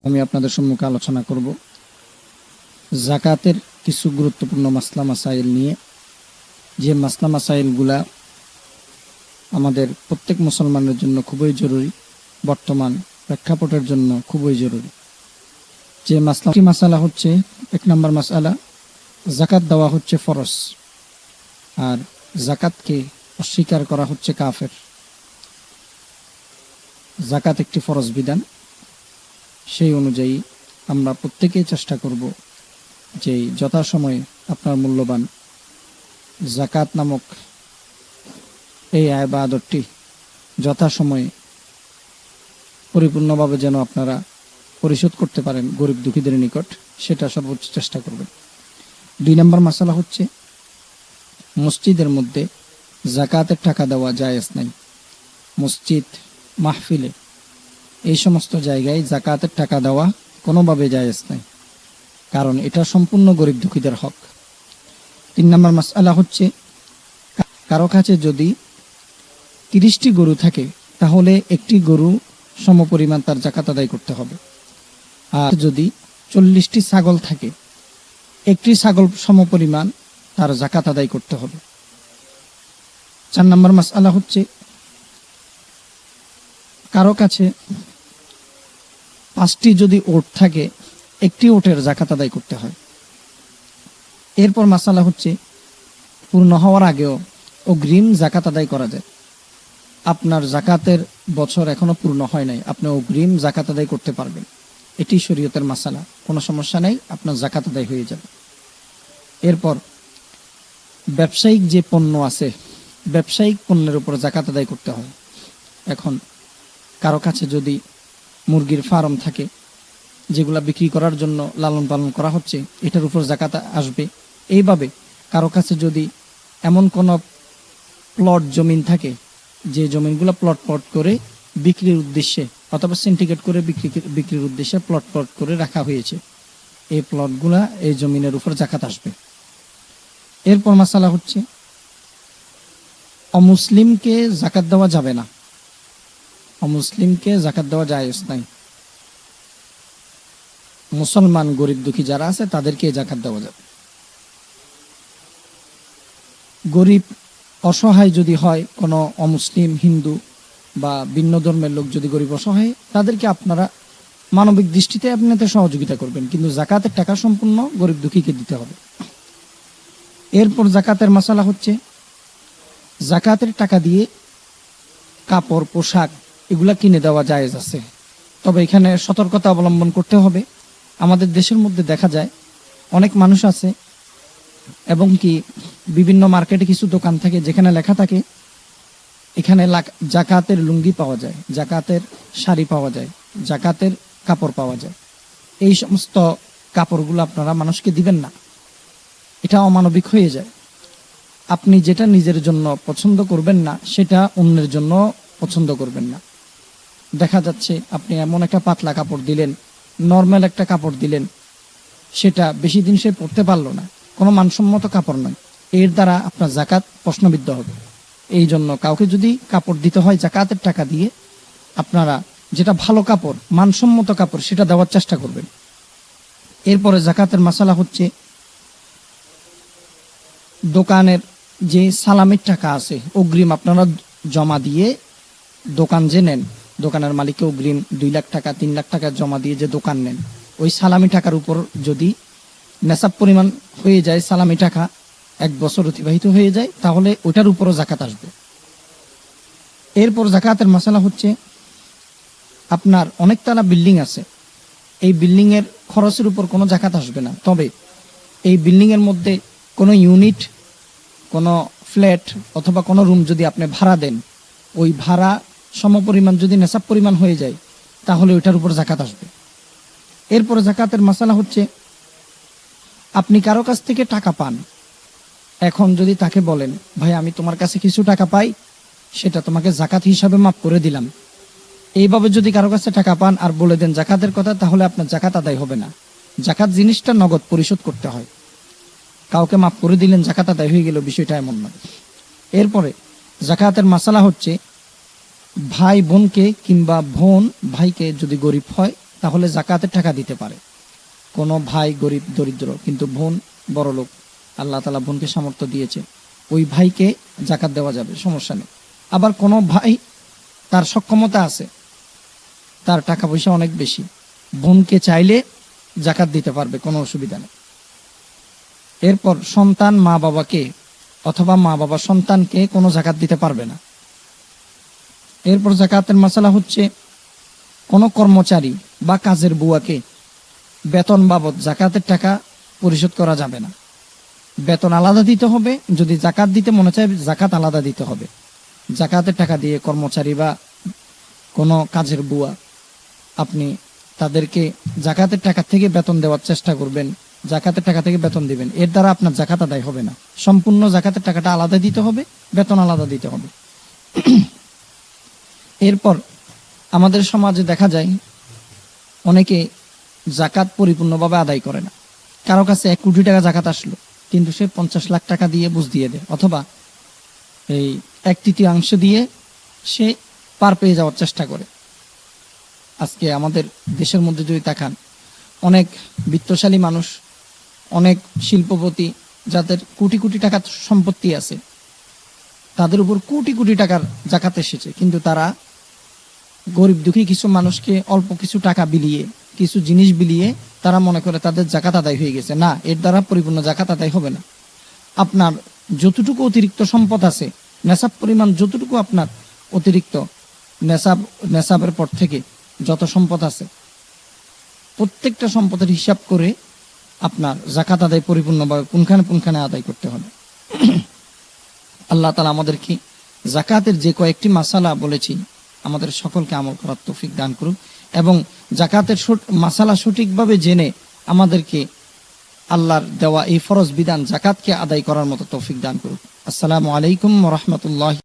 আমি আপনাদের সম্মুখে আলোচনা করব জাকাতের কিছু গুরুত্বপূর্ণ মাসলা মাসাইল নিয়ে, যে মাসলা মাসাইলগুলা আমাদের প্রত্যেক মুসলমানের জন্য খুবই জরুরি, বর্তমান প্রেক্ষাপটের জন্য খুবই জরুরি। যে মাসালা হচ্ছে, 1 নম্বর মাসালা, জাকাত দেওয়া হচ্ছে ফরজ, আর জাকাতকে অস্বীকার করা হচ্ছে কাফের। জাকাত একটি ফরজ বিধান, সেই অনুযায়ী আমরা প্রত্যেকেই চেষ্টা করব যে যথাসময়ে আপনার মূল্যবান জাকাত নামক এই ইবাদতটি যথাসময়ে পরিপূর্ণভাবে যেন আপনারা পরিশোধ করতে পারেন গরিব দুঃখীদের নিকট, সেটা সর্বোচ্চ চেষ্টা করবেন। 2 নম্বর মাসালা হচ্ছে, মসজিদের মধ্যে জাকাতের টাকা দেওয়া জায়েজ নাই। মসজিদ, মাহফিলে, এই সমস্ত জায়গায় জাকাতের টাকা দেওয়া কোনোভাবে জায়েজ নাই, কারণ এটা সম্পূর্ণ গরিব দুঃখীদের হক। 3 নম্বর মাসআলা হচ্ছে, কারো কাছে যদি 30টি গরু থাকে তাহলে একটি গরু সমপরিমাণ তার জাকাত আদায় করতে হবে, আর যদি 40টি ছাগল থাকে একটি ছাগল সমপরিমাণ তার জাকাত আদায় করতে হবে। 4 নম্বর মাসআলা হচ্ছে, কারো কাছে 5টি যদি ওট থাকে একটি ওটের জাকাত আদায় করতে হয়। এরপর মাসালা হচ্ছে, পূর্ণ হওয়ার আগেও অগ্রিম জাকাত আদায় করা যায়। আপনার জাকাতের বছর এখনো পূর্ণ হয় নাই, আপনি অগ্রিম জাকাত আদায় করতে পারবেন, এটি শরীয়তের মাসালা, কোনো সমস্যা নেই, আপনার জাকাত আদায় হয়ে যাবে। এরপর ব্যবসায়িক যে পণ্য আছে, ব্যবসায়িক পণ্যের উপর জাকাত আদায় করতে হয়। এখন কারো কাছে যদি মুরগির ফার্ম থাকে, যেগুলা বিক্রি করার জন্য লালন পালন করা হচ্ছে, এটার উপর জাকাত আসবে। এইভাবে কারো কাছে যদি এমন কোনো প্লট জমিন থাকে, যে জমিনগুলো প্লট করে বিক্রির উদ্দেশ্যে অথবা সিন্ডিকেট করে বিক্রির উদ্দেশ্যে প্লট করে রাখা হয়েছে, এই প্লটগুলা, এই জমিনের উপর জাকাত আসবে। এরপর মাসালা হচ্ছে, অমুসলিমকে জাকাত দেওয়া যাবে না, অমুসলিমকে জাকাত দেওয়া জায়েজ নাই। মুসলমান গরিব দুঃখী যারা আছে তাদেরকে জাকাত দেওয়া যাবে। গরিব অসহায় যদি হয়, কোনো অমুসলিম, হিন্দু বা ভিন্ন ধর্মের লোক যদি গরিব অসহায়, তাদেরকে আপনারা মানবিক দৃষ্টিতে আপনাদের সহযোগিতা করবেন, কিন্তু জাকাতের টাকা সম্পূর্ণ গরিব দুঃখীকে দিতে হবে। এরপর জাকাতের মাসালা হচ্ছে, জাকাতের টাকা দিয়ে কাপড়, পোশাক এগুলা কিনে দেওয়া জায়েজ আছে, তবে এখানে সতর্কতা অবলম্বন করতে হবে। আমাদের দেশের মধ্যে দেখা যায় অনেক মানুষ আছে, এবং কি বিভিন্ন মার্কেটে কিছু দোকান থাকে যেখানে লেখা থাকে এখানে জাকাতের লুঙ্গি পাওয়া যায়, জাকাতের শাড়ি পাওয়া যায়, জাকাতের কাপড় পাওয়া যায়। এই সমস্ত কাপড়গুলো আপনারা মানুষকে দিবেন না, এটা অমানবিক হয়ে যায়। আপনি যেটা নিজের জন্য পছন্দ করবেন না, সেটা অন্যের জন্য পছন্দ করবেন না। দেখা যাচ্ছে আপনি এমন একটা পাতলা কাপড় দিলেন, নর্মাল একটা কাপড় দিলেন, সেটা বেশি দিন সে পরতে পারলো না, কোনো মানসম্মত কাপড় নয়, এর দ্বারা আপনার জাকাত প্রশ্নবিদ্ধ হবে। এই জন্য কাউকে যদি কাপড় দিতে হয় জাকাতের টাকা দিয়ে, আপনারা যেটা ভালো কাপড়, মানসম্মত কাপড়, সেটা দেওয়ার চেষ্টা করবেন। এরপরে জাকাতের মাসালা হচ্ছে, দোকানের যে সালামির টাকা আছে, অগ্রিম আপনারা জমা দিয়ে দোকান যে নেন, দোকানের মালিককে অগ্রিম 2 লাখ টাকা 3 লাখ টাকা জমা দিয়ে যে দোকান নেন, ওই সালামি টাকার উপর যদি নেশাব পরিমাণ হয়ে যায়, সালামি টাকা 1 বছর অতিবাহিত হয়ে যায়, তাহলে ওইটার উপরও জাকাত আসবে। এরপর জাকাতের মাসালা হচ্ছে, আপনার অনেকতলা বিল্ডিং আছে, এই বিল্ডিং এর খরচের উপর কোনো জাকাত আসবে না, তবে এই বিল্ডিং এর মধ্যে কোনো ইউনিট, কোনো ফ্ল্যাট অথবা কোনো রুম যদি আপনি ভাড়া দেন, ওই ভাড়া সমপরিমাণ যদি নেশাব পরিমাণ হয়ে যায়, তাহলে ওইটার উপর জাকাত আসবে। এরপরে জাকাতের মাসালা হচ্ছে, আপনি কারো কাছ থেকে টাকা পান, এখন যদি তাকে বলেন, ভাই আমি তোমার কাছে কিছু টাকা পাই, সেটা তোমাকে জাকাত হিসাবে মাফ করে দিলাম, এইভাবে যদি কারো কাছে টাকা পান আর বলে দেন জাকাতের কথা, তাহলে আপনার জাকাত আদায় হবে না। জাকাত জিনিসটা নগদ পরিশোধ করতে হয়, কাউকে মাফ করে দিলেন জাকাত আদায় হয়ে গেল, বিষয়টা এমন নয়। এরপরে জাকাতের মাসালা হচ্ছে, ভাই বোনকে কিংবা বোন ভাইকে যদি গরিব হয় তাহলে জাকাতের টাকা দিতে পারে। কোনো ভাই গরিব দরিদ্র কিন্তু বোন বড়লোক, আল্লাহ তাআলা বোনকে সামর্থ্য দিয়েছে, ওই ভাইকে জাকাত দেওয়া যাবে, সমস্যা নেই। আবার কোনো ভাই তার সক্ষমতা আছে, তার টাকা পয়সা অনেক বেশি, বোনকে চাইলে জাকাত দিতে পারবে, কোনো অসুবিধা নেই। এরপর সন্তান মা বাবাকে অথবা মা বাবা সন্তানকে কোনো জাকাত দিতে পারবে না। এরপর জাকাতের মাসালা হচ্ছে কোনো কর্মচারী বা কাজের বুয়াকে বেতন বাবদ জাকাতের টাকা পরিশোধ করা যাবে না। বেতন আলাদা দিতে হবে, যদি জাকাত দিতে মনে চায় জাকাত আলাদা দিতে হবে। জাকাতের টাকা দিয়ে কর্মচারী বা কোনো কাজের বুয়া আপনি তাদেরকে জাকাতের টাকা থেকে বেতন দেওয়ার চেষ্টা করবেন, জাকাতের টাকা থেকে বেতন দিবেন, এর দ্বারা আপনার জাকাত আদায় হবে না। সম্পূর্ণ জাকাতের টাকাটা আলাদা দিতে হবে, বেতন আলাদা দিতে হবে। এরপর আমাদের সমাজে দেখা যায় অনেকে জাকাত পরিপূর্ণভাবে আদায় করে না। কারো কাছে 1 কোটি টাকা জাকাত আসলো, কিন্তু সে 50 লাখ টাকা দিয়ে বুঝ দিয়ে দেয়, অথবা এই 1/3 দিয়ে সে পার পেয়ে যাওয়ার চেষ্টা করে। আজকে আমাদের দেশের মধ্যে যদি তাকান, অনেক বিত্তশালী মানুষ, অনেক শিল্পপতি যাদের কোটি কোটি টাকার সম্পত্তি আছে, তাদের উপর কোটি কোটি টাকার জাকাত এসেছে, কিন্তু তারা গরিব দুঃখী কিছু মানুষকে অল্প কিছু টাকা বিলিয়ে, কিছু জিনিস বিলিয়ে তারা মনে করে তাদের জাকাত আদায় হয়ে গেছে। না, এর দ্বারা পরিপূর্ণ জাকাত আদায় হবে না। আপনার যতটুকু অতিরিক্ত সম্পদ আছে, নেশাব পরিমাণ যতটুকু আপনার অতিরিক্ত নেশাবের পর থেকে যত সম্পদ আছে, প্রত্যেকটা সম্পদের হিসাব করে আপনার জাকাত আদায় পরিপূর্ণভাবে পুনখানে আদায় করতে হবে। আল্লাহ তাআলা আমাদেরকে জাকাতের যে কয়েকটি মাসালা বলেছি, আমাদের সকলকে আমল করার তৌফিক দান করুন, এবং জাকাতের মাসালা সঠিকভাবে জেনে আমাদেরকে আল্লাহর দেওয়া এই ফরজ বিধান জাকাতকে আদায় করার মতো তৌফিক দান করুন। আসসালামু আলাইকুম ওয়া রাহমাতুল্লাহি।